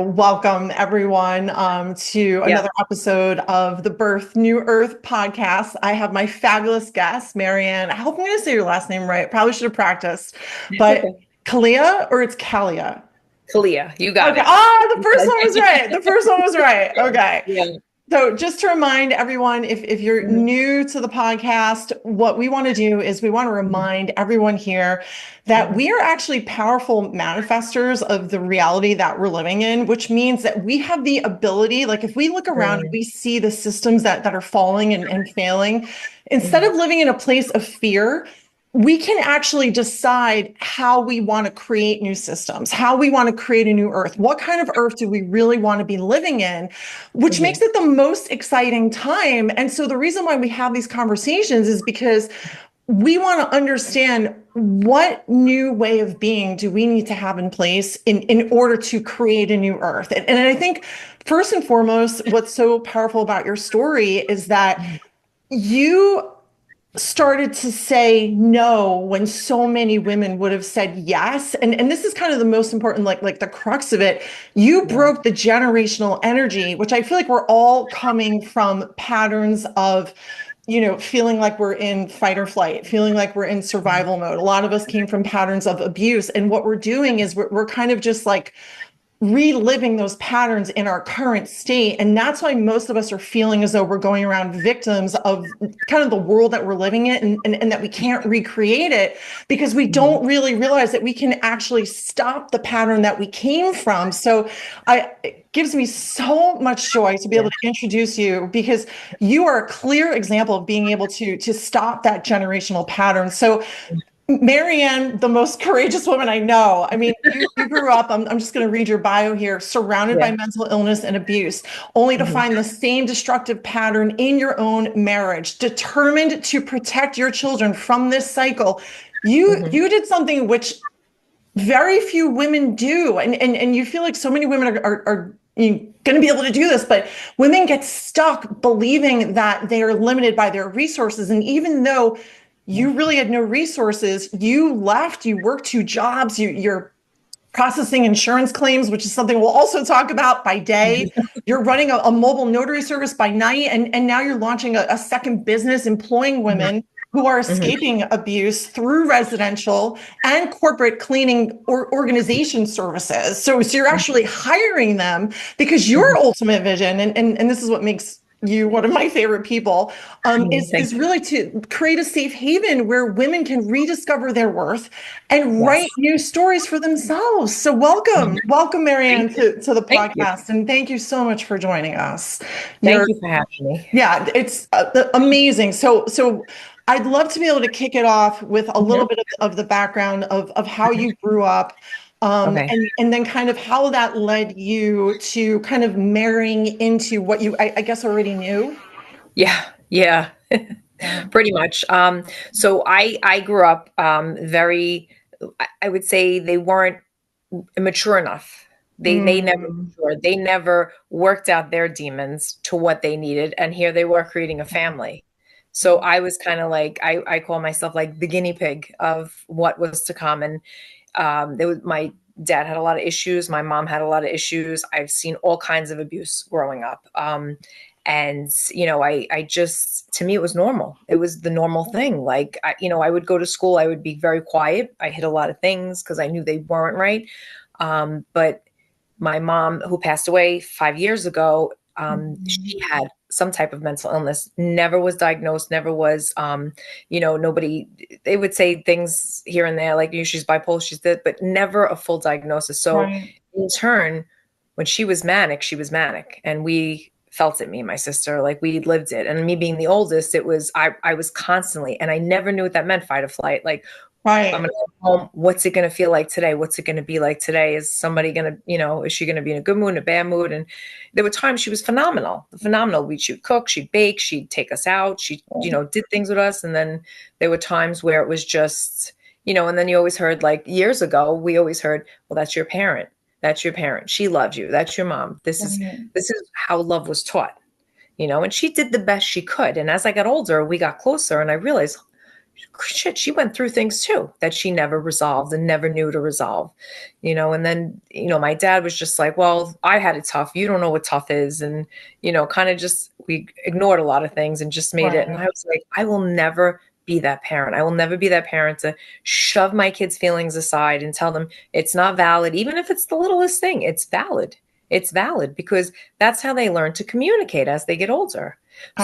Welcome, everyone, to Yeah, another episode of the Birth New Earth podcast. I have my fabulous guest, Marianne. I hope I'm going to say your last name right. Probably should have practiced, it's but okay. Callea or it's Callea? Kalia, you got Okay. it. Ah, the first one was right. The first one was right. Okay. Yeah. So just to remind everyone, if you're Mhm. new to the podcast, what we want to do is we want to remind everyone here that we are actually powerful manifestors of the reality that we're living in, which means that we have the ability, like if we look around and Mhm. we see the systems that are falling and failing, instead Mhm. of living in a place of fear, we can actually decide how we want to create new systems, how we want to create a new earth. What kind of earth do we really want to be living in? Which makes Mhm. it the most exciting time. And so the reason why we have these conversations is because we want to understand what new way of being do we need to have in place in order to create a new earth. And I think first and foremost, what's so powerful about your story is that you started to say no when so many women would have said yes. And this is kind of the most important, like the crux of it. You Yeah. broke the generational energy, which I feel like we're all coming from patterns of, feeling like we're in fight or flight, feeling like we're in survival mode. A lot of us came from patterns of abuse. And what we're doing is we're kind of just like reliving those patterns in our current state. And that's why most of us are feeling as though we're going around victims of kind of the world that we're living in, and that we can't recreate it because we Mhm. don't really realize that we can actually stop the pattern that we came from. So it gives me so much joy to be Yeah. able to introduce you because you are a clear example of being able to stop that generational pattern. So Marianne, the most courageous woman I know. I mean, you grew up, I'm just going to read your bio here, surrounded by Yeah. mental illness and abuse, only to Mhm. find the same destructive pattern in your own marriage, determined to protect your children from this cycle. Mhm. You did something which very few women do. And you feel like so many women are going to be able to do this, but women get stuck believing that they are limited by their resources. And even though you really had no resources, you left, you worked two jobs, you're processing insurance claims, which is something we'll also talk about by day. You're running a mobile notary service by night, and now you're launching a second business employing Mhm. women who are Mhm. escaping abuse through residential and corporate cleaning or organization services. So you're actually hiring them because your Mhm. ultimate vision, and this is what makes you one of my favorite people, Mhm. Thank is you. really to create a safe haven where women can rediscover their worth and Yes. write new stories for themselves. So welcome, Mhm. welcome, Thank Marianne, you. to the Thank you. podcast, and thank you so much for joining us. Thank You're, you for having me. yeah, it's amazing. So I'd love to be able to kick it off with a little Mhm. bit of the background of how Mhm. you grew up. Okay. And then kind of how that led you to kind of marrying into what you, I guess, already knew. Yeah. Yeah. Yeah. Pretty much. So I grew up very. I would say they weren't mature enough. They never Mm. matured. They never worked out their demons to what they needed, and here they were creating a family. So Mm. I was kind of like I call myself like the guinea pig of what was to come. And my dad had a lot of issues. My mom had a lot of issues. I've seen all kinds of abuse growing up. And I just, to me, it was normal. It was the normal thing. Like, I would go to school. I would be very quiet. I hid a lot of things because I knew they weren't right. But my mom, who passed away 5 years ago, Mhm. she had some type of mental illness, never was diagnosed, never was, nobody, they would say things here and there, like, she's bipolar, she's this, but never a full diagnosis. So Right. in turn, when she was manic, she was manic. And we felt it, me and my sister, like we lived it. And me being the oldest, I was constantly, and I never knew what that meant, fight or flight. Like, I'm Right. gonna go home. What's it gonna feel like today? What's it gonna be like today? Is somebody gonna, is she gonna be in a good mood, in a bad mood? And there were times she was phenomenal, phenomenal. She'd cook, she'd bake, she'd take us out, she, did things with us. And then there were times where it was just, and then you always heard, like years ago, we always heard, well, that's your parent. That's your parent. She loves you. That's your mom. Right. This is how love was taught, and she did the best she could. And as I got older, we got closer and I realized, shit, she went through things too that she never resolved and never knew to resolve, and then, my dad was just like, well, I had it tough. You don't know what tough is. And, kind of just, we ignored a lot of things and just made it. And Right. I was like, I will never be that parent. I will never be that parent to shove my kids' feelings aside and tell them it's not valid. Even if it's the littlest thing, it's valid. It's valid because that's how they learn to communicate as they get older.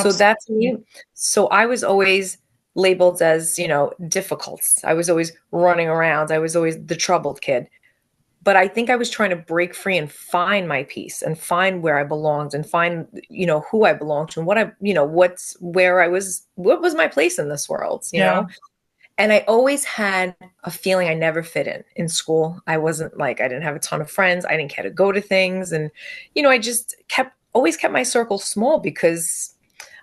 So that's me. Absolutely. So I was always labeled as, difficult. I was always running around. I was always the troubled kid. But I think I was trying to break free and find my peace and find where I belonged and find, who I belonged to and what was my place in this world, Yeah. And I always had a feeling I never fit in school. I wasn't like, I didn't have a ton of friends. I didn't care to go to things. And, I just always kept my circle small because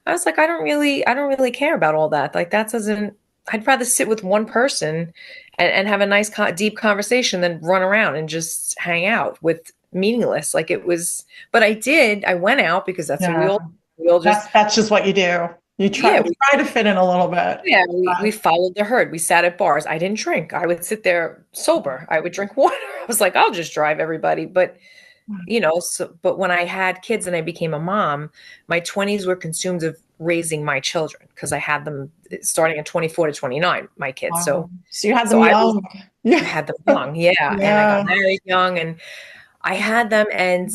I was like, I don't really care about all that. Like that doesn't, I'd rather sit with one person and have a nice, deep conversation than run around and just hang out with meaningless. Like it was, but I went out because that's what Yeah. we all just, That's just what you do. You yeah, try to fit in a little bit. yeah, we followed the herd. We sat at bars. I didn't drink. I would sit there sober. I would drink water. I was like, I'll just drive everybody. But but when I had kids and I became a mom, my 20s were consumed of raising my children because I had them starting at 24 to 29, my kids. Wow. So you had So them I was, young. I Yeah. had them young. Yeah. And I got Yeah. married young and I had them and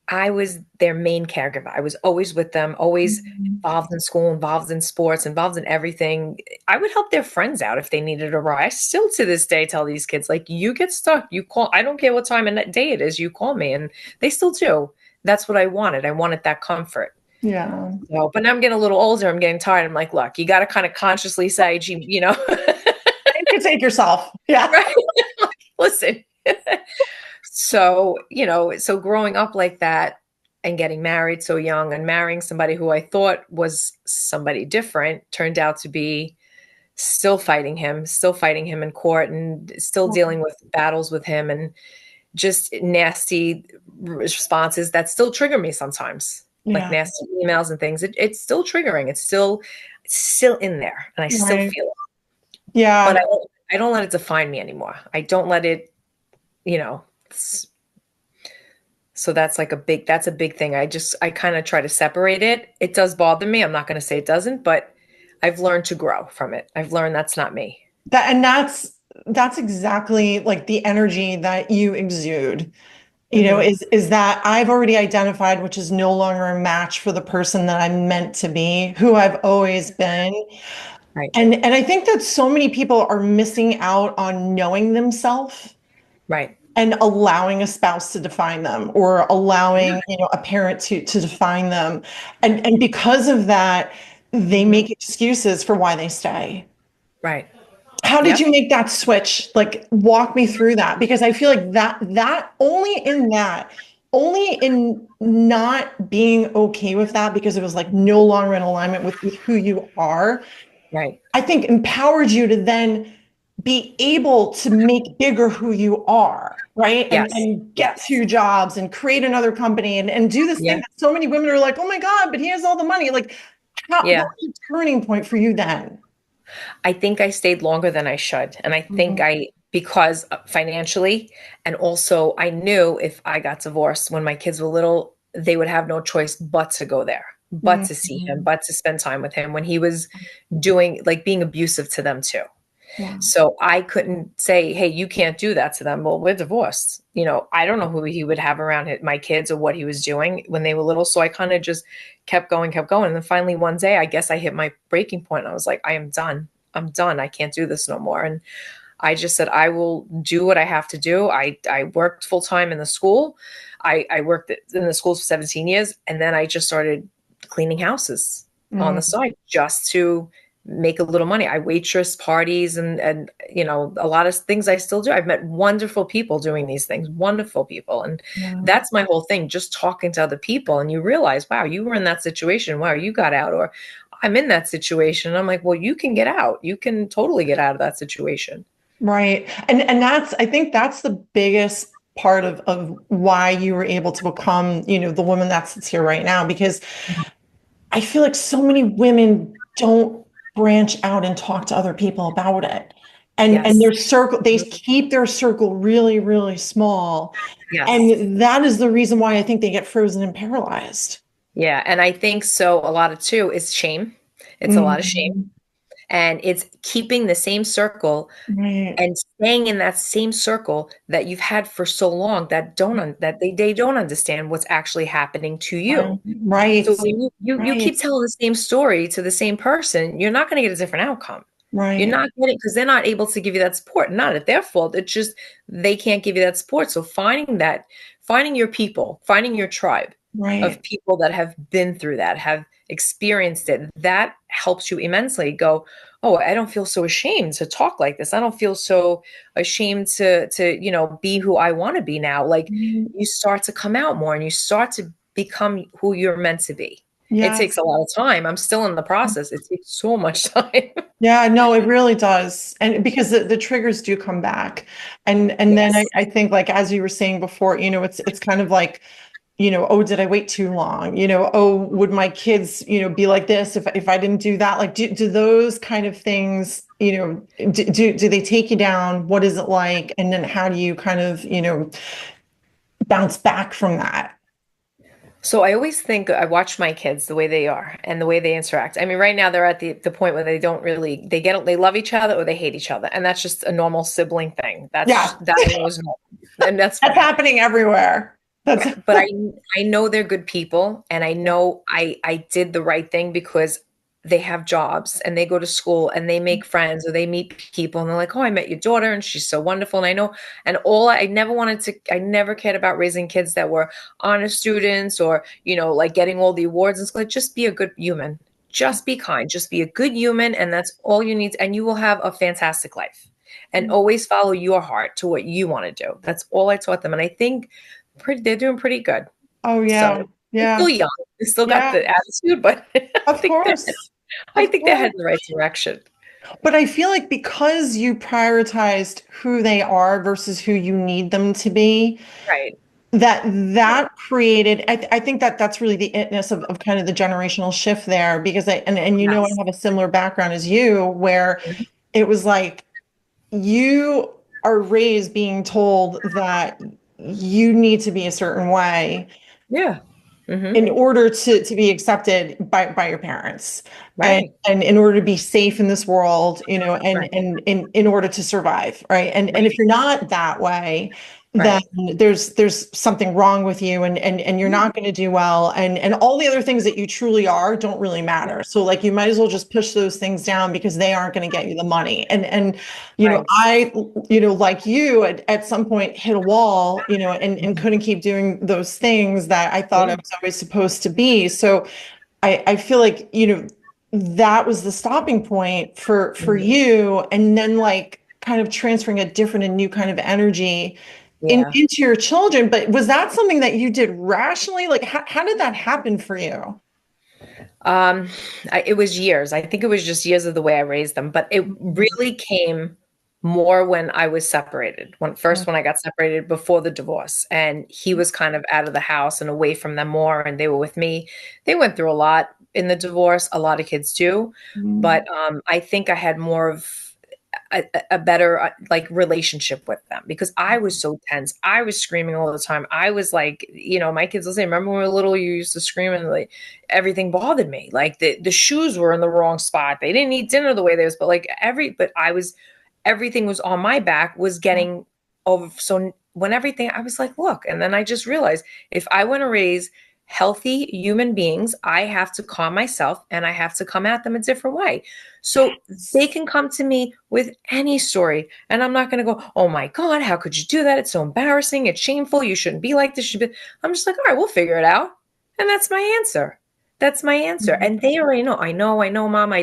I was their main caregiver. I was always with them, always involved in school, involved in sports, involved in everything. I would help their friends out if they needed a ride. I still to this day tell these kids, like, you get stuck, you call. I don't care what time and day it is, you call me. And they still do. That's what I wanted. I wanted that comfort. Yeah. So, but now I'm getting a little older. I'm getting tired. I'm like, look, you got to kind of consciously say, gee, You can take yourself. Yeah. right? Listen. So growing up like that and getting married so young and marrying somebody who I thought was somebody different turned out to be still fighting him in court and still dealing with battles with him and just nasty responses that still trigger me sometimes, like Yeah. nasty emails and things. It's still triggering. It's still in there and I still Right. feel it. But Yeah. I don't let it define me anymore. I don't let it, you know, so that's a big thing. I kind of try to separate it. It does bother me. I'm not going to say it doesn't, but I've learned to grow from it. I've learned that's not me. That's exactly like the energy that you exude. Hmm. Is that I've already identified which is no longer a match for the person that I'm meant to be, who I've always been. Right. And I think that so many people are missing out on knowing themselves Right. and allowing a spouse to define them or Yeah. allowing, a parent to define them. And because of that, they Hmm. make excuses for why they stay. Right. How did Yep. you make that switch? Like, walk me through that because I feel like only in not being okay with that because it was like no longer in alignment with who you are, Right. I think empowered you to then be able to make bigger who you are, right? Yes. And get Yes. two jobs and create another company and do this thing Yeah. that so many women are like, oh my God, but he has all the money. Like, what Yeah. was the turning point for you then? I think I stayed longer than I should. And I think Mhm. because financially, and also I knew if I got divorced when my kids were little, they would have no choice but to go there, but to see him, Mhm. but to spend time with him when he was doing like being abusive to them too. Wow. So I couldn't say, hey, you can't do that to them. Well, we're divorced. I don't know who he would have around my kids or what he was doing when they were little. So I kind of just kept going, kept going. And then finally one day, I guess I hit my breaking point. I was like, I am done. I'm done. I can't do this no more. And I just said, I will do what I have to do. I worked full time in the school. I worked in the schools for 17 years. And then I just started cleaning houses on the Mm. side just to make a little money. I waitress parties and a lot of things I still do. I've met wonderful people doing these things, wonderful people. And Yeah. that's my whole thing, just talking to other people. And you realize, wow, you were in that situation. Wow, you got out. Or I'm in that situation. I'm like, well, you can get out. You can totally get out of that situation. Right. And I think that's the biggest part of why you were able to become, the woman that sits here right now, because I feel like so many women don't branch out and talk to other people about it. And Yes. their circle, they keep their circle really, really small. Yes. And that is the reason why I think they get frozen and paralyzed. Yeah. And I think so a lot of too is shame. It's a lot of shame. Mhm. And it's keeping the same circle Right, and staying in that same circle that you've had for so long that that they don't understand what's actually happening to you. right, right, So when you right, keep telling the same story to the same person, you're not going to get a different outcome. You're right, not getting because they're not able to give you that support. Not at their fault. It's just they can't give you that support. So finding your people, finding your tribe of right. people that have been through that, have experienced it, that helps you immensely. Go, oh, I don't feel so ashamed to talk like this. I don't feel so ashamed to be who I want to be now. Like Mhm. you start to come out more and you start to become who you're meant to be. It takes Yes. a lot of time. I'm still in the process. It takes so much time. Yeah, no, it really does. And because the triggers do come back. And then Yes. I think like as you were saying before, it's kind of like, oh, did I wait too long? Oh, would my kids, be like this if I didn't do that? Like do those kind of things, do they take you down? What is it like? And then how do you kind of, bounce back from that? So I always think I watch my kids the way they are and the way they interact. I mean, right now they're at the point where they don't really they love each other or they hate each other, and that's just a normal sibling thing. Yeah, That I know is normal, and that's that's fine. happening everywhere. That's But I know they're good people, and I know I did the right thing because they have jobs and they go to school and they make friends or they meet people and they're like, oh, I met your daughter and she's so wonderful. And I know, and I never cared about raising kids that were honor students or like getting all the awards and stuff. Like, just be a good human, just be kind, just be a good human, and that's all you need, and you will have a fantastic life. And always follow your heart to what you want to do. That's all I taught them, and I think they're doing pretty good. Oh yeah, So they're yeah, still young. They still got yeah, the attitude, but of course. I Of think they're course. heading in the right direction. But I feel like because you prioritized who they are versus who you need them to be, Right. that created, I think that that's really the itness of kind of the generational shift there, because and I Yes. have a similar background as you, where Mhm. it was like you are raised being told that you need to be a certain way Yeah. Hmm. in order to be accepted by your parents, Right. and in order to be safe in this world, Right. and in order to survive, right? And if Right. you're not that way, then Right. there's something wrong with you, and you're Yeah. not going to do well, and all the other things that you truly are don't really matter. So like you might as well just push those things down because they aren't going to get you the money. And Right. I, like you at some point hit a wall, and Mhm. couldn't keep doing those things that I thought I Yeah. was always supposed to be. So I feel like, that was the stopping point for Mhm. you. And then like kind of transferring a different and new kind of energy Yeah. into your children. But was that something that you did rationally? Like how did that happen for you? Um, it was years. I think it was just years of the way I raised them, but it really came more when I was separated. When I got separated before the divorce, and he was kind of out of the house and away from them more, and they were with me. They went through a lot in the divorce. A lot of kids do, Mhm. but I think I had more of a better like relationship with them because I was so tense. I was screaming all the time. I was like, my kids will say, "Remember when we were little, you used to scream and like everything bothered me. Like the shoes were in the wrong spot. They didn't eat dinner the way they was, but like but I was everything was on my back was getting over. So when everything, I was like, look, and then I just realized if I want to raise healthy human beings, I have to calm myself and I have to come at them a different way. So they can come to me with any story, and I'm not going to go, oh my God, how could you do that? It's so embarrassing. It's shameful. You shouldn't be like this. I'm just like, all right, we'll figure it out. And that's my answer. That's my answer. And they already know. I know, mom.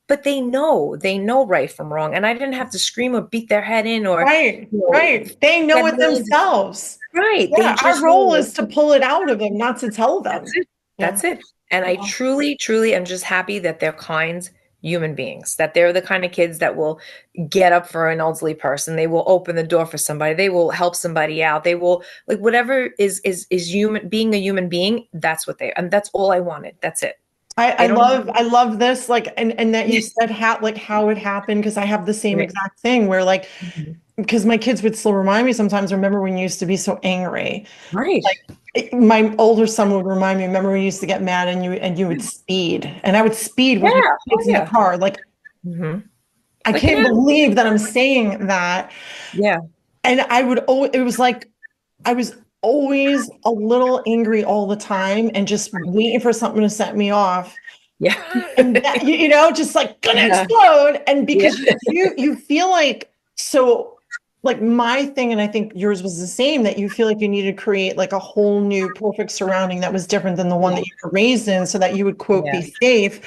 But they know right from wrong. And I didn't have to scream or beat their head in or, Right, you know, right. They know spend it millions of, themselves. right. They Yeah, our just role know. is to pull it out of them, not to tell That's them. it. Yeah. That's it. And I Yeah. truly, truly am just happy that they're kind human beings, that they're the kind of kids that will get up for an elderly person. They will open the door for somebody. They will help somebody out. They will like whatever is human being a human being. That's what and that's all I wanted. That's it. I They don't have, love, I love this, like, and that you said how it happened, because I have the same right. exact thing where like, Mhm. because my kids would still remind me sometimes, remember when you used to be so angry? Right. My older son would remind me, remember when you used to get mad and you would speed, and I would speed with my Yeah. Oh kids in the yeah. car. Like, Hmm. I Like an can't animal. believe that I'm saying that. Yeah. And I would, it was like, I was always a little angry all the time and just waiting for something to set me off. Yeah. And that, just like gonna Yeah. explode. And Yeah. because you feel like, so like my thing, and I think yours was the same, that you feel like you need to create like a whole new perfect surrounding that was different than the one Yeah. that you were raised in, so that you would quote Yeah. be safe.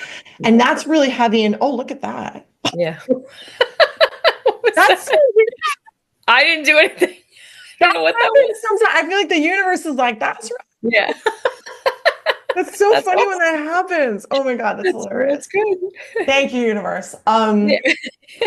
And that's really heavy. And oh, look at that. Yeah. What was That's so that? weird. I didn't do anything. I That don't know what that happens was. sometimes. I feel like the universe is like, that's right. Yeah. That's so That's funny when awesome. that happens. Oh my God, that's That's hilarious. good. Thank you, universe. Yeah.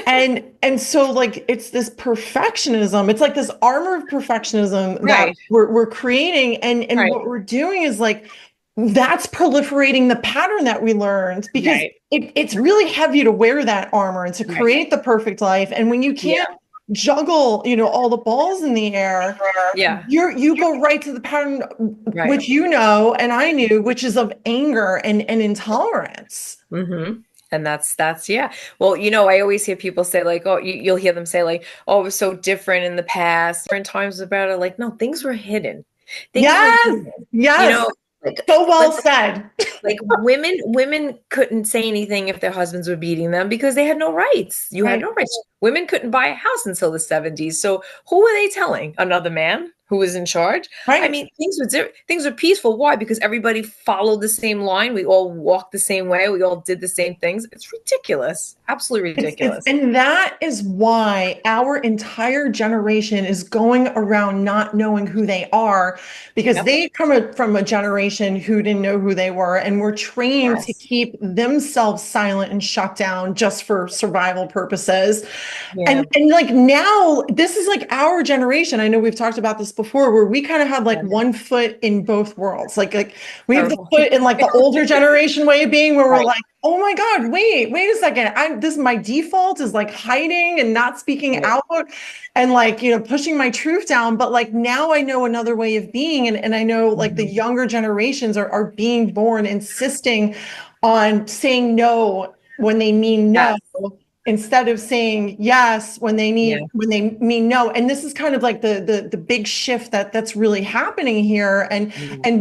And so like it's this perfectionism. It's like this armor of perfectionism that Right. we're creating, and Right. what we're doing is like that's proliferating the pattern that we learned, because Right. it's really heavy to wear that armor and to Right. create the perfect life. And when you can't Yeah. juggle, all the balls in the air, Yeah. you go right to the pattern, Right. which and I knew, which is of anger and intolerance. Mm-hmm. And that's yeah. Well, I always hear people say like, oh, you'll hear them say like, oh, it was so different in the past, different times about it. Like, no, things were hidden. Things were Yes, hidden. You yes. know, like So well let's said. like women couldn't say anything if their husbands were beating them because they had no rights. You had Right, no rights. Women couldn't buy a house until the 70s. So who were they telling? Another man who was in charge? I right. mean, things were peaceful. Why? Because everybody followed the same line. We all walked the same way. We all did the same things. It's ridiculous. Absolutely It's ridiculous. and that is why our entire generation is going around not knowing who they are, because Yep. they come from a generation who didn't know who they were and were trained to Yes. keep themselves silent and shut down just for survival purposes. Yeah. And like now, this is like our generation. I know we've talked about this before, where we kind of have like Yeah. one foot in both worlds. Like we have the Terrible. foot in like the older generation way of being, where we're Right. like, oh my God, wait a second. My default is like hiding and not speaking Right. out, and like, pushing my truth down. But like now I know another way of being. And I know like the Mhm. younger generations are being born insisting on saying no when they mean no, Yes. instead of saying yes when they Yeah. mean no. And this is kind of like the big shift that's really happening here, and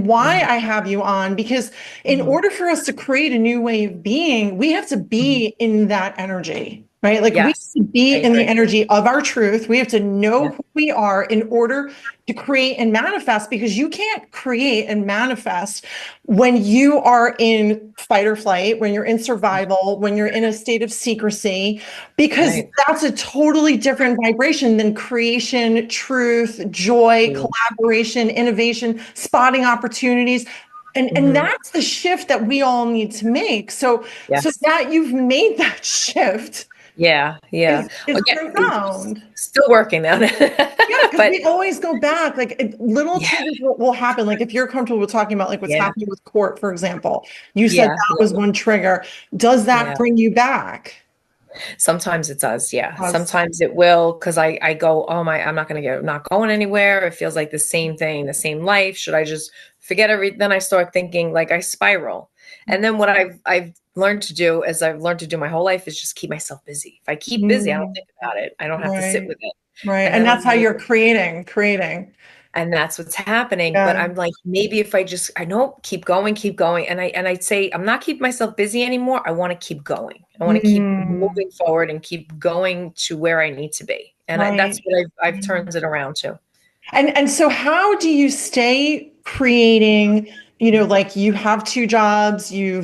why Mhm. I have you on, because in Mhm. order for us to create a new way of being, we have to Mhm. be in that energy, right? Like we have Yes. to I be in the agree. energy of our truth. We have to know Yeah. who we are in order to create and manifest, because you can't create and manifest when you are in fight or flight, when you're in survival, when you're in a state of secrecy, because Right. that's a totally different vibration than creation, truth, joy, Mm. collaboration, innovation, spotting opportunities. And Mhm. that's the shift that we all need to make. So Yes. that you've made that shift Yeah. Yeah. is Well, yeah, profound. still working on Yeah, it. because But we always go back. Like little yeah. triggers will happen. Like if you're comfortable with talking about like what's Yeah. happening with court, for example, you said Yeah. that Yeah. was one trigger. Does that Yeah. bring you back? Sometimes it does. Yeah. Us. Sometimes it will because I go, oh my, I'm not going anywhere. It feels like the same thing, the same life. Should I just forget everything? Then I start thinking like I spiral. And then what I've learned to do, as I've learned to do my whole life, is just keep myself busy. If I keep busy, I don't Mm, think about it. I don't have to sit right, with it. right. And And then that's I'm how like, you're creating. and that's what's happening. But Yeah. I'm like, maybe if I know, keep going, keep going. And I'd say I'm not keeping myself busy anymore. I want to keep going. I want to keep Mm, moving forward and keep going to where I need to be. And that's right. what I've turned it around to. And so how do you stay creating, like you have two jobs, Yeah.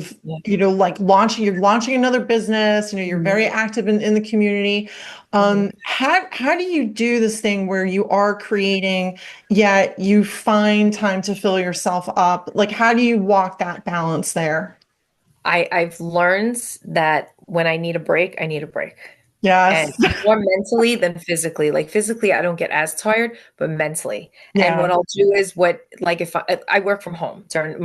like you're launching another business, you're Mhm. very active in the community. Mhm. How do you do this thing where you are creating, yet you find time to fill yourself up? Like, how do you walk that balance there? I've learned that when I need a break, I need a break. And Yes. more mentally than physically. Like physically, I don't get as tired, but mentally. And Yeah. what I'll do is like if I work from home during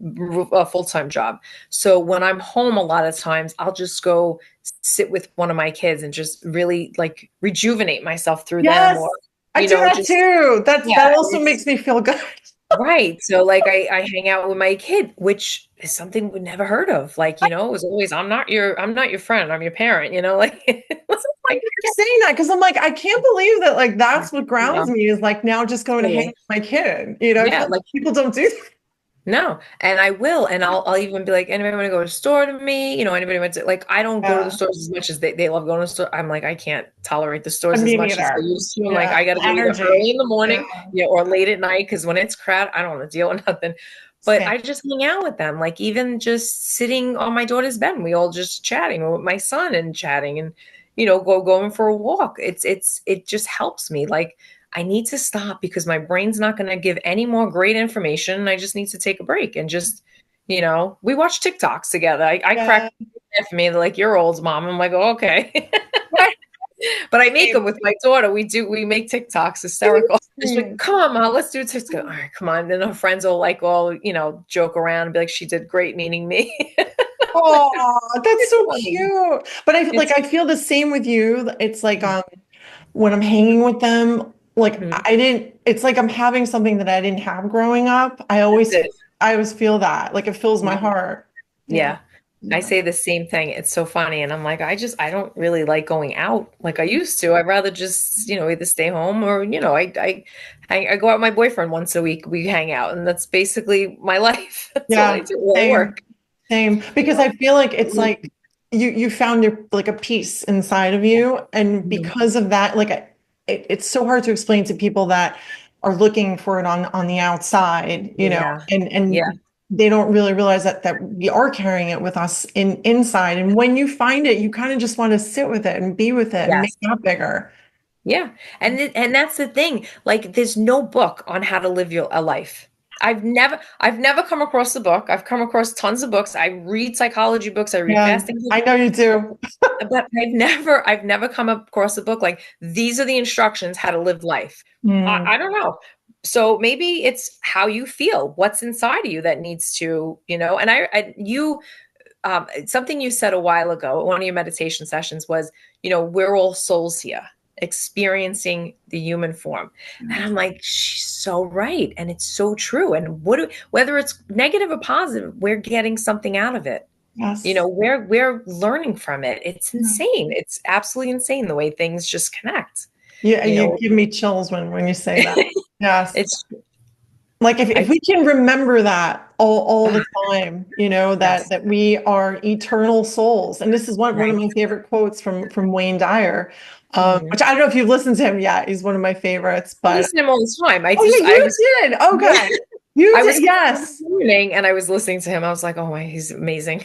a full-time job. So when I'm home, a lot of times I'll just go sit with one of my kids and just really like rejuvenate myself through them, Yes, or, I do that just, too. yeah, That also makes me feel good. right. So like I hang out with my kid, which is something we never heard of. Like, it was always, I'm not your friend, I'm your parent, like, It's so funny like, that you're saying that because I'm like, I can't believe that like that's what grounds no, me is like now just going to hang totally. with my kid. I Yeah, feel like like, people don't do that. no, and I will, and I'll even be like, anybody want to go to the store to me? Anybody wants to, like, I don't go to the Yeah, stores as much as they love going to the store. I'm like, I can't tolerate the stores as me much as I neither. used to. I'm like, Yeah, I got to the go either energy. early in the Yeah, morning, or late at night, because when it's crowded, I don't want to deal with nothing. But same. I just hang out with them, like even just sitting on my daughter's bed, and we all just chatting, or with my son and chatting, and going for a walk. It just helps me. Like, I need to stop because my brain's not going to give any more great information. And I just need to take a break and just, we watch TikToks together. I crack Yeah, for me. They're like, "You're old, mom." I'm like, "Oh, okay." right. But I make them Same. with my daughter. We make TikToks hysterical. And she's like, Same. "Come on, mom, let's do a TikTok." All right, come on. Then her friends will like all, joke around and be like, "She did great," meaning me. Oh, that's It's so funny. cute. But It's I feel the same with you. It's like when I'm hanging with them, like Mhm. it's like I'm having something that I didn't have growing up. That's it. I always feel that. Like it fills my Yeah. heart. Yeah. Yeah. I Yeah. say the same thing. It's so funny. And I'm like, I don't really like going out like I used to. I'd rather just, either stay home or, I go out with my boyfriend once a week. We hang out, and that's basically my life. That's all I Yeah. do while I Same. work. Same. Because I feel like it's like you found like a peace inside of you. And Mhm. because of that, like it's so hard to explain to people that are looking for it on the outside, Yeah. Yeah. and they don't really realize that we are carrying it with us inside. And when you find it, you kind of just want to sit with it and be with it and make Yes. that bigger. Yeah. And that's the thing. Like, there's no book on how to live a life. I've never come across the book. I've come across tons of books. I read psychology books. I read Yeah, fasting I books, know you do. but I've never come across a book like, these are the instructions how to live life. Hmm. I don't know. So maybe it's how you feel, what's inside of you that needs to, and something you said a while ago at one of your meditation sessions was, we're all souls here experiencing the human form. And I'm like, she's so right. And it's so true. And whether it's negative or positive, we're getting something out of it. Yes. We're learning from it. It's insane. It's absolutely insane the way things just connect. Yeah, You you know, give me chills when you say that. Yes. it's Like if I we can remember that all the time, yes, that we are eternal souls. And this is one of right. my favorite quotes from Wayne Dyer, Mhm. which I don't know if you've listened to him yet. He's one of my favorites, I but listen to him all the time. oh yeah, I you was did. Okay. You I was did, yes. morning and I was listening to him. I was like, oh my, he's amazing.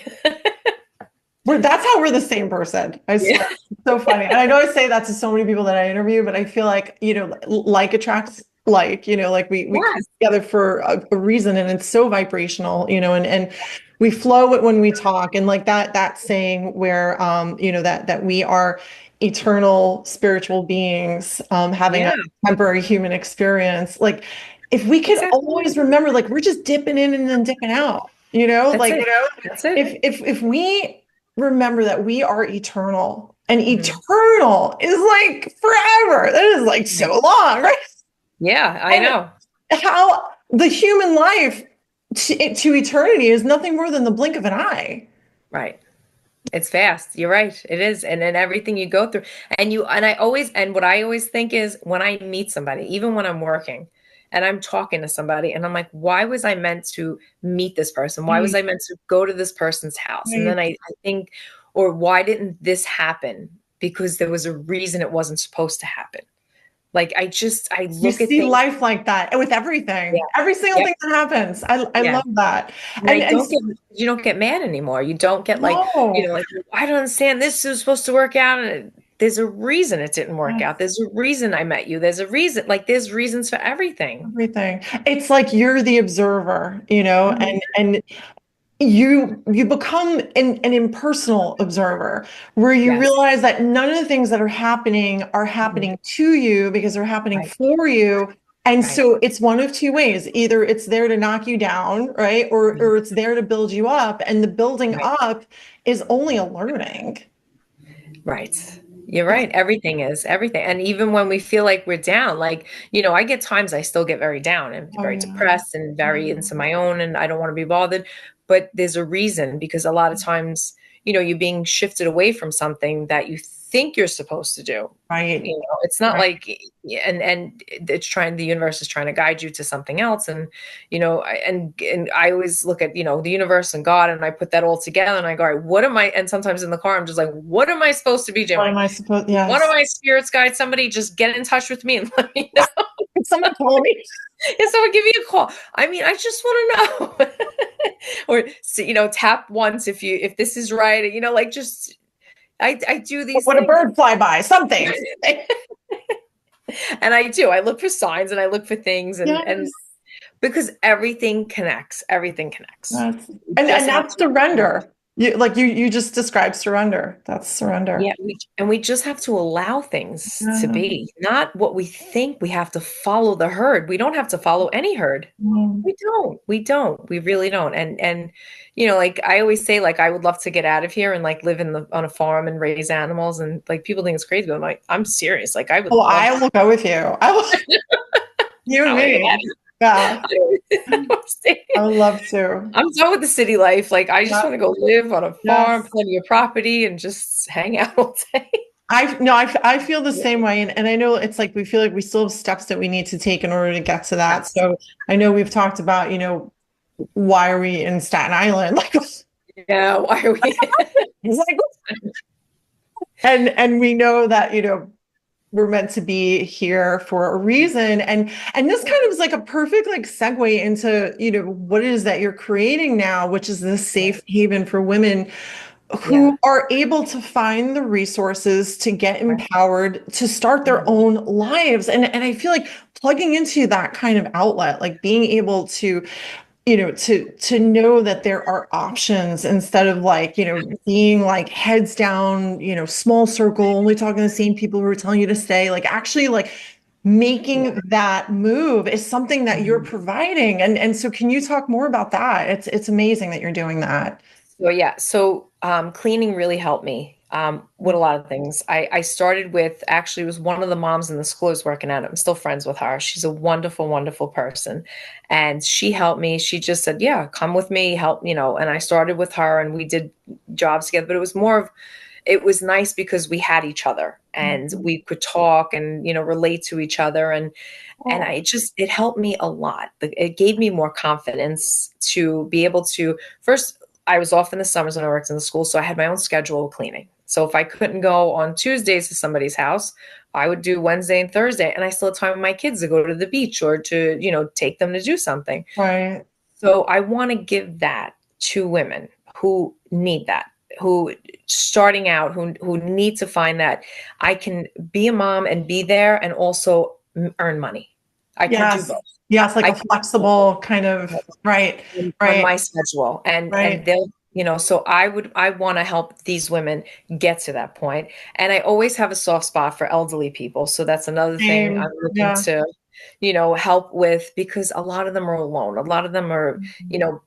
That's how we're the same person. I Yeah. swear. It's so funny. And I know I say that to so many people that I interview, but I feel like, like attracts like, like we come Yes. together for a reason and it's so vibrational, and we flow it when we talk. And like that saying where, that we are eternal spiritual beings, having a Yeah. temporary human experience. Like if we could Exactly. always remember, like we're just dipping in and then dipping out, That's like, it. That's it. if we remember that we are eternal and Mhm. eternal is like forever. That is like so Right. long, right? Yeah, I And know. how the human life to eternity is nothing more than the blink of an eye. Right. It's fast. You're right. It is. And then everything you go through. And what I always think is, when I meet somebody, even when I'm working and I'm talking to somebody and I'm like, why was I meant to meet this person? Why was Right, I meant to go to this person's house? And right. then I think, or why didn't this happen? Because there was a reason it wasn't supposed to happen. Like, I You look at see things. life like that and with Yeah. everything, every single Yep. thing that happens. I Yeah. love that. And And I don't get you don't get mad anymore. You don't get like, no. like, I don't understand. This is supposed to work out, and there's a reason it didn't work Yes, out. There's a reason I met you. There's a reason. Like, there's reasons for everything. everything. It's like you're the observer, Mhm. and you become an impersonal observer where you Yes. realize that none of the things that are Mhm. happening to you because they're happening Right. for you. And Right. so it's one of two ways. Either it's there to knock you down, right? Mhm. Or it's there to build you up. And the building Right. up is only a learning. Right. You're right. Everything is everything. And even when we feel like we're down, like, I get times I still get very down and Oh very yeah. depressed and very into my own, and I don't want to be bothered. But there's a reason, because a lot of times, you're being shifted away from something that you think you're supposed to do. Right. It's not Right. like, and the universe is trying to guide you to something else. And, and I always look at, the universe and God, and I put that all together and I go, all right, what am I, and sometimes in the car, I'm just like, what am I supposed to be What doing? am I supposed? One of Yes. my spirits guide, somebody just get in touch with me and let me know. Someone told me. And someone give me a call. I mean, I just want to know. Or, tap once if this is right. Like, just, I do these Would a things. bird fly by? Something. And I do. I look for signs and I look for things, and Yes. because everything connects. Everything connects. Yes. We And just have that's to allow. surrender. You just described surrender. That's Yeah, surrender. we just have to allow things to Yeah. be, not what we think. We have to follow the herd. We don't have to follow any herd. Mm. We don't. We don't. We really don't. And like I always say, like I would love to get out of here and like live on a farm and raise animals, and like people think it's crazy, but I'm like, I'm serious. Like I would Oh, love I will go with you. I will. You and to. me. Yeah. I would love to. I'm done with the city life. Like I just Yeah. want to go live on a farm, Yes. plenty of property, and just hang out all day. I feel the same way. And I know it's like we feel like we still have steps that we need to take in order to get to that. Yes. So I know we've talked about, why are we in Staten Island? Like, Yeah. Why are we? it's like, and we know that, we're meant to be here for a reason. And this kind of is like a perfect like segue into, what it is that you're creating now, which is this safe haven for women Yeah. who are able to find the resources to get Right. empowered to start their own lives. And I feel like plugging into that kind of outlet, like being able to, to know that there are options instead of like, being like heads down, small circle, only talking to the same people who are telling you to stay, like actually like making that move is something that you're Mhm. providing. And so can you talk more about that? It's amazing that you're doing that. So yeah, so cleaning really helped me with a lot of things. I started with, actually it was one of the moms in the school I was working at. I'm still friends with her. She's a wonderful, wonderful person, and she helped me. She just said, "Yeah, come with me, help." And I started with her, and we did jobs together. But it was more of, it was nice because we had each other and we could talk and relate to each other, and Oh, it helped me a lot. It gave me more confidence to be able to, first, I was off in the summers when I worked in the school, so I had my own schedule of cleaning. So if I couldn't go on Tuesdays to somebody's house, I would do Wednesday and Thursday, and I still had time with my kids to go to the beach or to, take them to do something. right. So I want to give that to women who need that, who starting out, who need to find that I can be a mom and be there and also earn money. I can do Yes. both. Yes, like I a can flexible kind of, right, on right, my schedule, and right. they'll, so I want to help these women get to that point. And I always have a soft spot for elderly people, so that's another thing I'm Same. looking Yeah. to help with, because a lot of them are alone, a lot of them are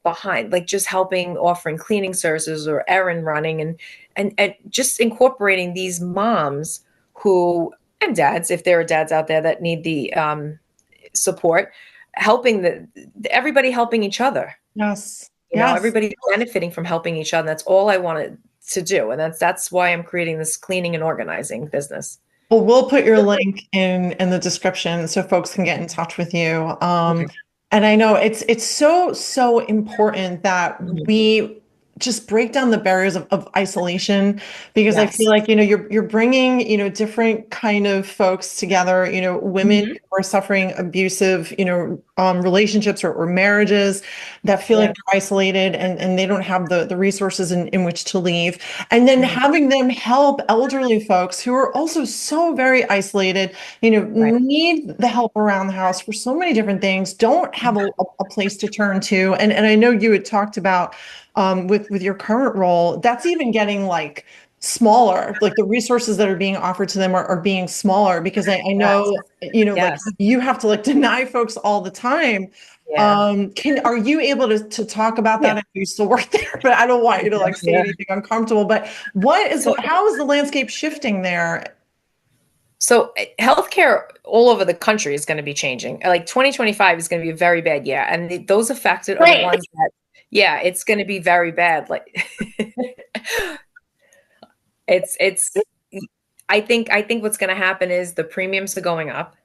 behind, like just helping, offering cleaning services or errand running, and just incorporating these moms who, and dads, if there are dads out there that need the support, helping everybody helping each other. Yes. Yes. Everybody's benefiting from helping each other. That's all I wanted to do, and that's why I'm creating this cleaning and organizing business. Well, we'll put your link in the description so folks can get in touch with you. Okay. And I know it's so important that Mhm. we just break down the barriers of isolation, because I feel Yes. like, you're bringing, different kind of folks together, women Mhm. who are suffering abusive, relationships or marriages that feel like Yeah. they're isolated, and they don't have the resources in which to leave. And then Mhm. having them help elderly folks who are also so very isolated, Right. need the help around the house for so many different things, don't have a place to turn to. And I know you had talked about with your current role, that's even getting like smaller, like the resources that are being offered to them are being smaller because I Yes. know, like Yes. you have to like deny folks all the time. Yeah. Are you able to talk about Yeah. that? I know you still work there, but I don't want you to like say Yeah. anything uncomfortable. But So, how is the landscape shifting there? so healthcare all over the country is going to be changing. Like 2025 is going to be a very bad year, and those affected are the Right. ones that, yeah, it's going to be very bad. Like, it's. I think what's going to happen is the premiums are going up,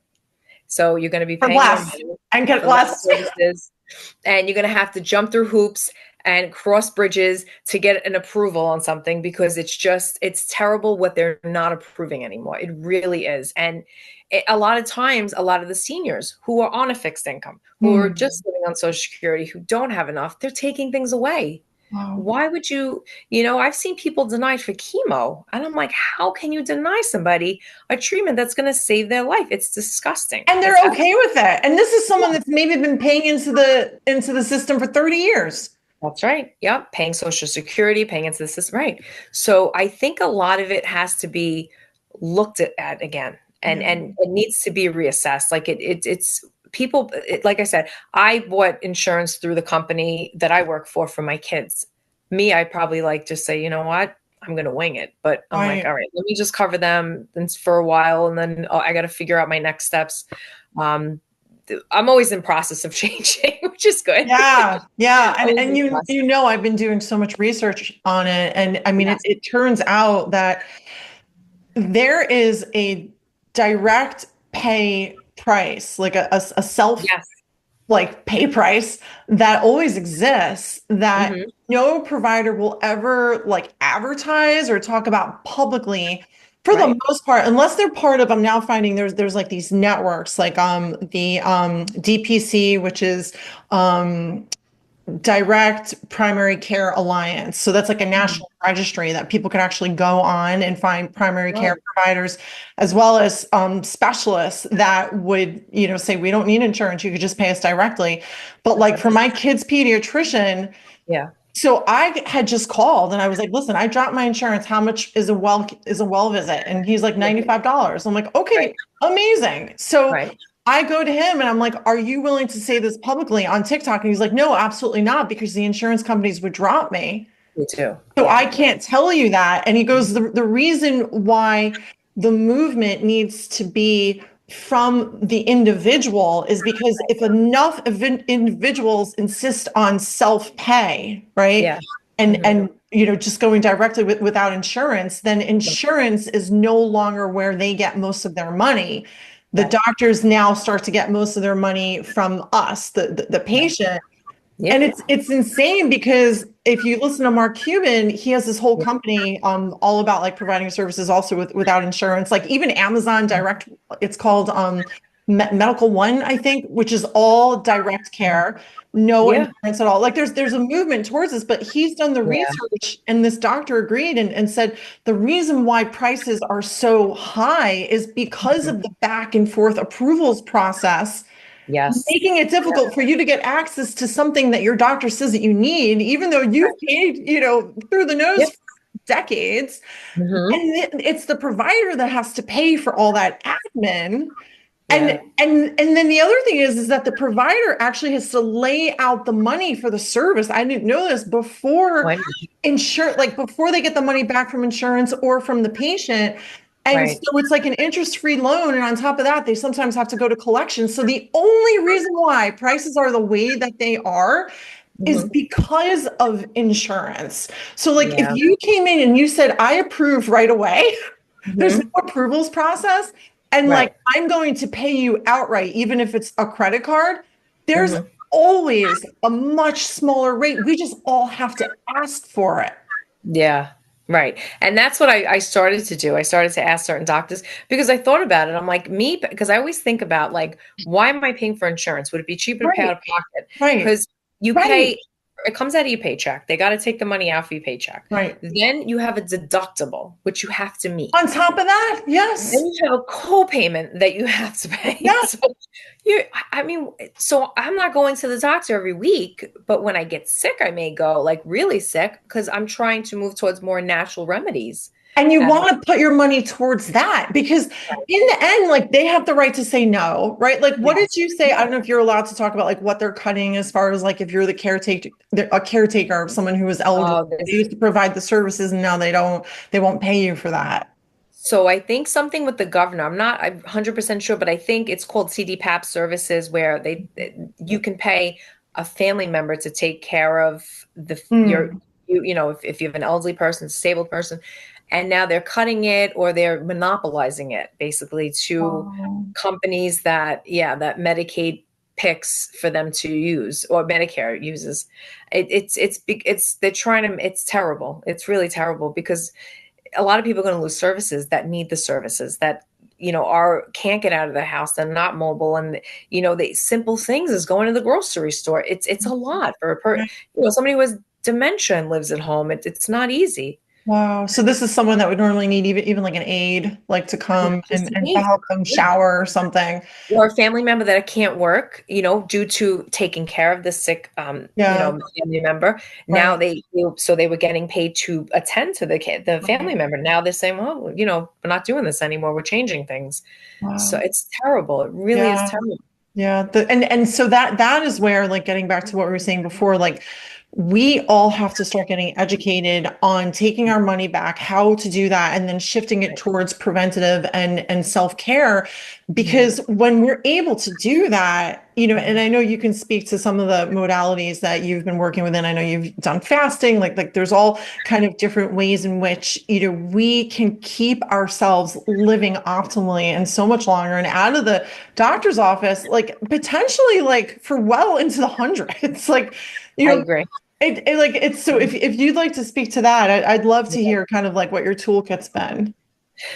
so you're going to be For paying more less money and get for less less. services, and you're going to have to jump through hoops and cross bridges to get an approval on something because it's terrible what they're not approving anymore. It really is. And a lot of times, a lot of the seniors who are on a fixed income, who are Hmm. just living on Social Security, who don't have enough, they're taking things away. Wow. Why would I've seen people denied for chemo, and I'm like, how can you deny somebody a treatment that's going to save their life? It's disgusting. And they're It's okay with that. And this is someone yeah, that's maybe been paying into the system for 30 years. that's right. Yep. Paying Social Security, paying into the system. Right. So I think a lot of it has to be looked at again, and Yeah. it needs to be reassessed. Like it's people, like I said, I bought insurance through the company that I work for my kids. Me, I probably like just say, you know what? I'm going to wing it. But I'm like, Right. all right, let me just cover them for a while. And then I got to figure out my next steps. Um, I'm always in process of changing, which is good. Yeah, yeah, and Always and in you process. you know I've been doing so much research on it, and I mean Yes. it turns out that there is a direct pay price, like a self Yes. like pay price that always exists that Hmm. no provider will ever like advertise or talk about publicly for the Right. most part, unless they're part of, I'm now finding there's like these networks like the DPC, which is um Direct Primary Care Alliance. So that's like a Mhm. national registry that people can actually go on and find primary care Right. providers, as well as specialists that would, say, we don't need insurance. You could just pay us directly. But That's like right. for my kid's pediatrician, Yeah. so I had just called and I was like, listen, I dropped my insurance. How much is a well visit? And he's like Yeah. $95. I'm like, Right. okay, amazing. So Right. I go to him and I'm like, are you willing to say this publicly on TikTok? And he's like, no, absolutely not, because the insurance companies would drop me. Me too. So Yeah. I can't tell you that. And he goes, the reason why the movement needs to be from the individual is because if enough individuals insist on self-pay, right? Yeah. And Hmm. and just going directly without insurance, then insurance is no longer where they get most of their money. The Right. doctors now start to get most of their money from us, the Right. patient. And Yep. it's insane because if you listen to Mark Cuban, he has this whole Yeah. company all about like providing services also without insurance. Like even Amazon Direct, it's called Medical One, I think, which is all direct care, no Yeah. insurance at all. Like there's a movement towards this, but he's done the Yeah. research and this doctor agreed and said the reason why prices are so high is because Mhm. of the back and forth approvals process, Yes. making it difficult for you to get access to something that your doctor says that you need, even though you've Right. paid, through the nose Yep. for decades. Hmm. And it's the provider that has to pay for all that admin. And Yeah. and then the other thing is that the provider actually has to lay out the money for the service. I didn't know this before When, like before they get the money back from insurance or from the patient. And right. so it's like an interest-free loan. And on top of that, they sometimes have to go to collections. So the only reason why prices are the way that they are is Hmm. because of insurance. So like if Yeah. you came in and you said, I approve right away, there's no Hmm. approvals process. And like, Right. I'm going to pay you outright, even if it's a credit card. There's Hmm. always a much smaller rate. We just all have to ask for it. Yeah. Right. And that's what I started to do. I started to ask certain doctors because I thought about it. I'm like, because I always think about like, why am I paying for insurance? Would it be cheaper to pay out Right, of pocket? right, Because you right, pay, it comes out of your paycheck. They got to take the money out for your paycheck. right. Then you have a deductible, which you have to meet. On top of that, Then yes, you have a co-payment that you have to pay. yeah. So I mean, so I'm not going to the doctor every week, but when I get sick, I may go like really sick because I'm trying to move towards more natural remedies. And you And want to put your money towards that because in the end, like they have the right to say no, right? Like, what did yes, you say? I don't know if you're allowed to talk about like what they're cutting as far as like if you're the caretaker, a caretaker of someone who was eligible. They this. used to provide the services and now they won't pay you for that. So I think something with the governor, I'm 100% sure, but I think it's called CDPAP services where you can pay a family member to take care of Mm. if you have an elderly person, disabled person, and now they're cutting it or they're monopolizing it basically to Oh, companies that Medicaid picks for them to use or Medicare uses. They're trying to, it's terrible. It's really terrible because a lot of people are going to lose services that need the services that are can't get out of the house. They're not mobile, and the simple things is going to the grocery store. It's a lot for somebody who has dementia and lives at home. It's not easy. wow. So this is someone that would normally need even like an aide, like to come Just and to me. help them shower or something. Or a family member that can't work, due to taking care of the sick, Yeah, family member. Now right. they were getting paid to attend to the Right. family member. Now they're saying, well, we're not doing this anymore. We're changing things. So Wow. it's terrible. It really is Yeah. terrible. Yeah, and so that is where like getting back to what we were saying before, like we all have to start getting educated on taking our money back, how to do that, and then shifting it towards preventative and self-care. Mhm. Because when we're able to do that, and I know you can speak to some of the modalities that you've been working with, and I know you've done fasting, like there's all kind of different ways in which, we can keep ourselves living optimally and so much longer and out of the doctor's office, like potentially like for well into the hundreds. Like, you I know, agree. like it's so if you'd like to speak to that, I'd love to hear kind of like what your toolkit's been.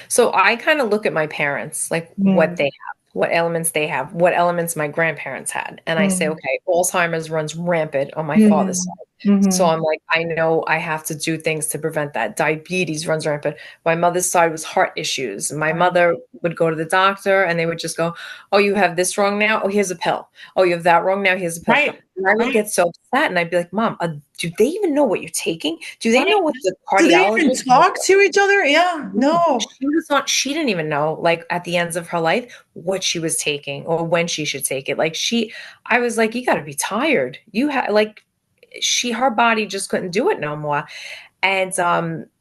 So I kind of look at my parents, like what Mm, they have, what elements they have, what elements my grandparents had. And I say, mm, okay, Alzheimer's runs rampant on my father's mm, side. So mhm. I'm like, I know I have to do things to prevent that. Diabetes runs rampant. My mother's side was heart issues. My Right, mother would go to the doctor and they would just go, oh, you have this wrong now? Oh, here's a pill. Oh, you have that wrong now? Here's a pill. right, And I would right, get so upset and I'd be like, Mom, do they even know what you're taking? Do they know right. what the Do they even cardiologist? talk to each other? Yeah, No, no. she didn't even know, like at the ends of her life, what she was taking or when she should take it. I was like, you got to be tired. Her body just couldn't do it no more. And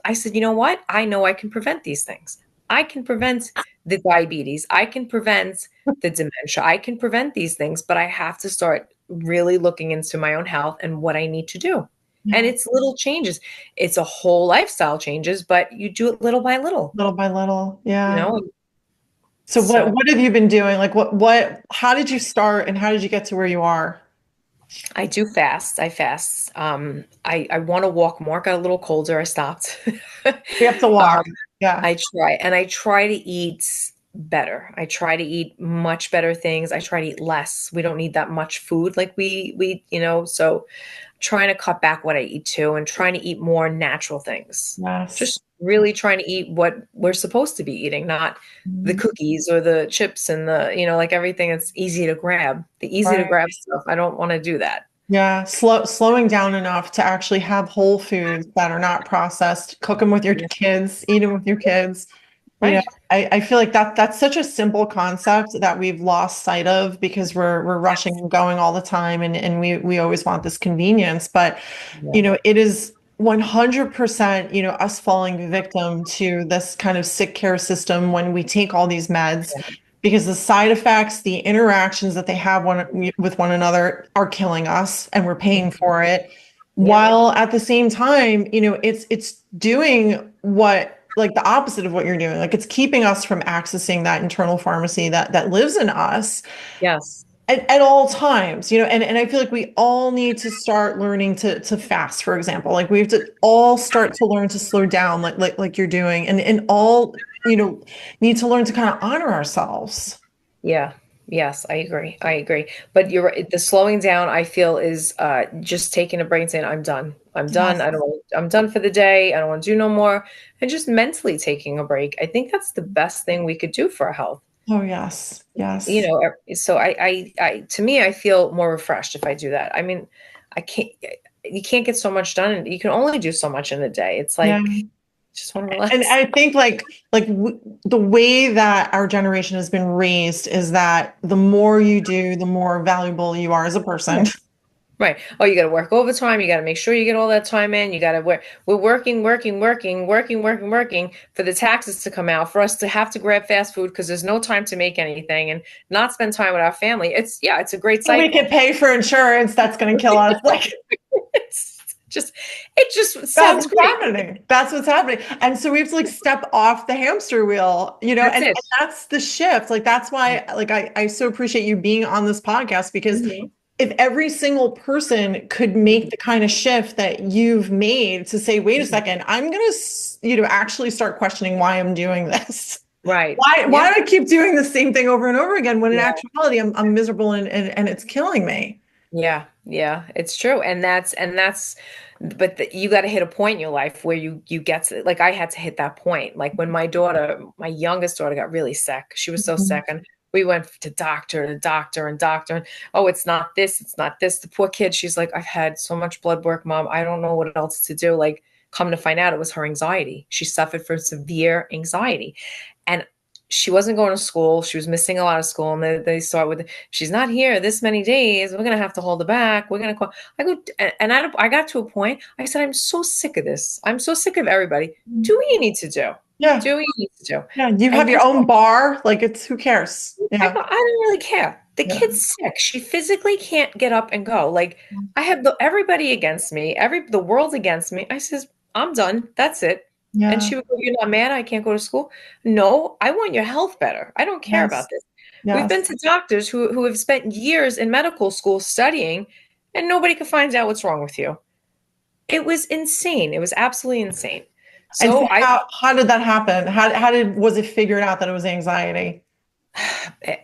I said, you know what? I know I can prevent these things. I can prevent the diabetes. I can prevent the dementia. I can prevent these things, but I have to start really looking into my own health and what I need to do. And Yeah, it's little changes. It's a whole lifestyle changes, but you do it little by little, little by little. you Yeah. know? So what So what have you been doing? Like how did you start and how did you get to where you are? I do fast. I fast. I want to walk more. Got a little colder. I stopped. We have to walk. um, Yeah. I try to eat better. I try to eat much better things. I try to eat less. We don't need that much food like so trying to cut back what I eat too and trying to eat more natural things. Yes. Just really trying to eat what we're supposed to be eating, not the Mhm. cookies or the chips and like everything that's easy to grab. The easy to Right. grab stuff, I don't want to do that. Yeah. Slowing down enough to actually have whole foods that are not processed, cook them with your Yeah. kids, eat them with your kids. You know, Right. I feel like that's such a simple concept that we've lost sight of because we're rushing Yes. and going all the time and we always want this convenience. But, Yeah. it is 100%, us falling victim to this kind of sick care system when we take all these meds because the side effects, the interactions that they have with one another are killing us and we're paying for it. Yeah. While at the same time, it's doing what like the opposite of what you're doing. Like it's keeping us from accessing that internal pharmacy that lives in us Yes. at all times, and I feel like we all need to start learning to fast, for example. Like we have to all start to learn to slow down like you're doing and all, need to learn to kind of honor ourselves. Yeah. Yes, I agree. I agree. But you're right. The slowing down, I feel, is just taking a break and saying, I'm done. I'm done. Yes. I'm done for the day. I don't want to do no more. And just mentally taking a break. I think that's the best thing we could do for our health. Oh, yes. you Yes. know so to me, I feel more refreshed if I do that. I mean, I can't you can't get so much done, and you can only do so much in a day. It's Yeah. like Just want to And relax. I think the way that our generation has been raised is that the more you do, the more valuable you are as a person. Right. Oh, you got to work overtime. You got to make sure you get all that time in. You got to work. We're working for the taxes to come out, for us to have to grab fast food because there's no time to make anything and not spend time with our family. It's a great We cycle. could pay for insurance. That's going to kill us. Like, It's it just that's sounds what's great. happening. That's what's happening. And so we have to like step off the hamster wheel, That's and it. that's the shift. Like, that's why, like, I so appreciate you being on this podcast because Mhm. if every single person could make the kind of shift that you've made to say, wait a second, I'm going to, actually start questioning why I'm doing this. Right. Why Yeah. do I keep doing the same thing over and over again when in Yeah. actuality I'm miserable and it's killing me? Yeah, yeah, it's true. But you got to hit a point in your life where you get to, like, I had to hit that point. Like when my youngest daughter got really sick. She was so sick, and we went to doctor and doctor. And, oh, it's not this, it's not this. The poor kid, she's like, I've had so much blood work, Mom. I don't know what else to do. Like, come to find out, it was her anxiety. She suffered from severe anxiety. And she wasn't going to school. She was missing a lot of school. And they start with, she's not here this many days. We're going to have to hold her back. We're going to call. I go, and I got to a point. I said, I'm so sick of this. I'm so sick of everybody. Do what you need to do. Yeah. Do what you need to do. Yeah. You And have your guess own what? bar. Like, it's who cares? I Yeah. go, I don't really care. The Yeah. kid's sick. She physically can't get up and go. Like, I have everybody against me, the world against me. I says, I'm done. That's it. And Yeah. she would go, you're not mad I can't go to school? No, I want your health better. I don't care Yes. about this. We've been Yes. to doctors who have spent years in medical school studying, and nobody could find out what's wrong with you. It was insane. It was absolutely insane. And so So I how did that happen? Was it figured out that it was anxiety?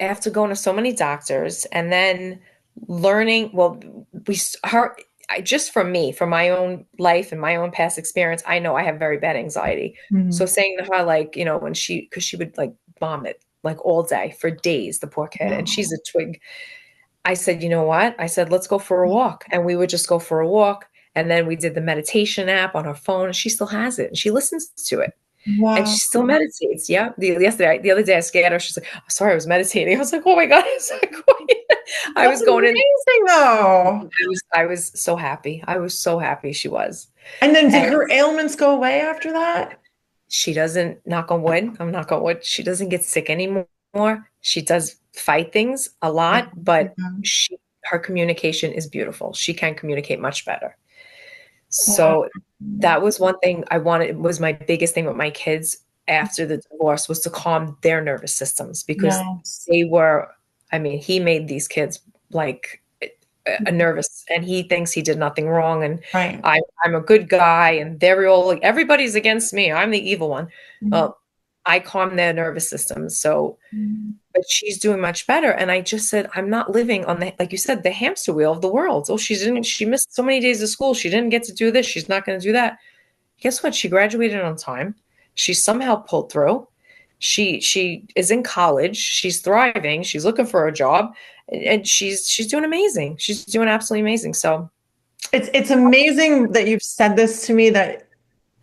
after going to so many doctors and then learning, well, we her just for me, for my own life and my own past experience, I know I have very bad anxiety. So Mhm. saying to her, like, when because she would like vomit like all day for days, the poor kid, and she's a twig. I said, you know what? I said, let's go for a walk. And we would just go for a walk. And then we did the meditation app on her phone, and she still has it and she listens to it. And she Wow. still meditates. Yeah. The other day I scared her. She's like, oh, sorry, I was meditating. I was like, oh my God, is that going? I That's was going in. amazing though. I was so happy. I was so happy she was. And then did And her ailments go away after that? she doesn't, knock on wood, I'm knock on wood, she doesn't get sick anymore. She does fight things a lot, but her communication is beautiful. She can communicate much better. Wow. So that was one thing I wanted, was my biggest thing with my kids after the divorce, was to calm their nervous systems, because Yes. they were, I mean, he made these kids like a nervous, and he thinks he did nothing wrong, and Right. I'm a good guy, and they're all like, everybody's against me. I'm the evil one. Well, I calmed their nervous systems. So, but she's doing much better. And I just said, I'm not living on the, like you said, the hamster wheel of the world. Oh, she missed so many days of school. She didn't get to do this. She's not going to do that. Guess what? She graduated on time. She somehow pulled through. She is in college. She's thriving. She's looking for a job, and she's doing amazing. She's doing absolutely amazing. So It's amazing that you've said this to me,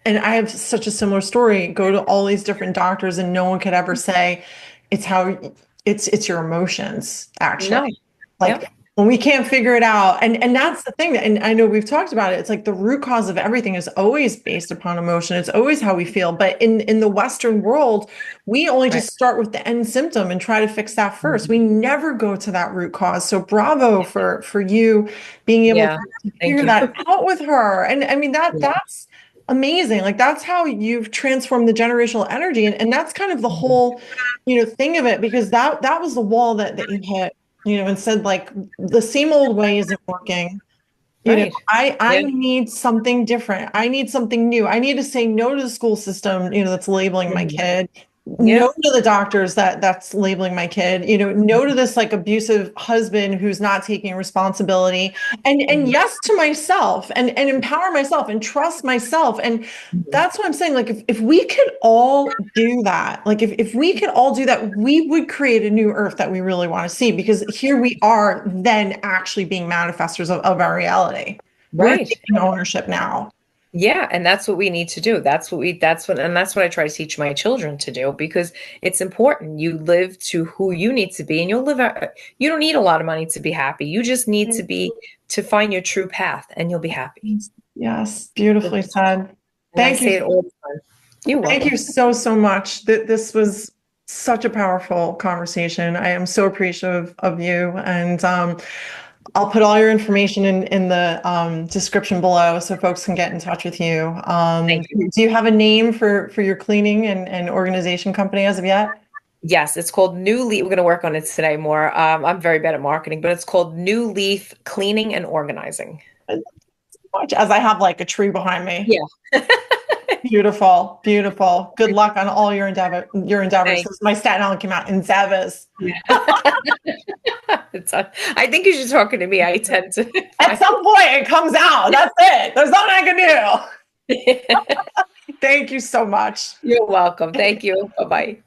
and I have such a similar story. Go to all these different doctors and no one could ever say it's your emotions, actually. no, Like, yep, when we can't figure it out. And that's the thing and I know we've talked about it. It's like the root cause of everything is always based upon emotion. It's always how we feel. But in the Western world, we only right. just start with the end symptom and try to fix that first. We never go to that root cause. So bravo for you being able Yeah, to thank figure you. that out with her. And I mean that's amazing. Like, that's how you've transformed the generational energy. And that's kind of the whole, thing of it, because that was the wall that you hit, and said, like, the same old way isn't working. Right. I Yeah. need something different. I need something new. I need to say no to the school system, that's labeling my Mhm. kid. No Yep. to the doctors that's labeling my kid, no to this like abusive husband who's not taking responsibility. And Mhm. yes to myself and empower myself and trust myself. And Mhm. that's what I'm saying. Like, if we could all do that, like if we could all do that, we would create a new earth that we really want to see, because here we are then actually being manifestors of our reality. We're Right. taking ownership now. Yeah, and that's what we need to do. And that's what I try to teach my children to do, because it's important. You live to who you need to be, and you don't need a lot of money to be happy. You just need to find your true path, and you'll be happy. Yes, beautifully said. And I Thank say you. it all the time. You're Thank welcome. you so, so much. This was such a powerful conversation. I am so appreciative of you. And I'll put all your information in the description below so folks can get in touch with you. Thank you. Do you have a name for your cleaning and organization company as of yet? Yes, it's called New Leaf. We're going to work on it today more. I'm very bad at marketing, but it's called New Leaf Cleaning and Organizing. As I have like a tree behind me. Yeah. Beautiful, beautiful. Good luck on all your endeavors. Thanks. My Staten Island came out endeavors. Yeah. I think you should talking to me. I tend to. At some point, it comes out. That's it. There's nothing I can do. Thank you so much. You're welcome. Thank you. Bye-bye.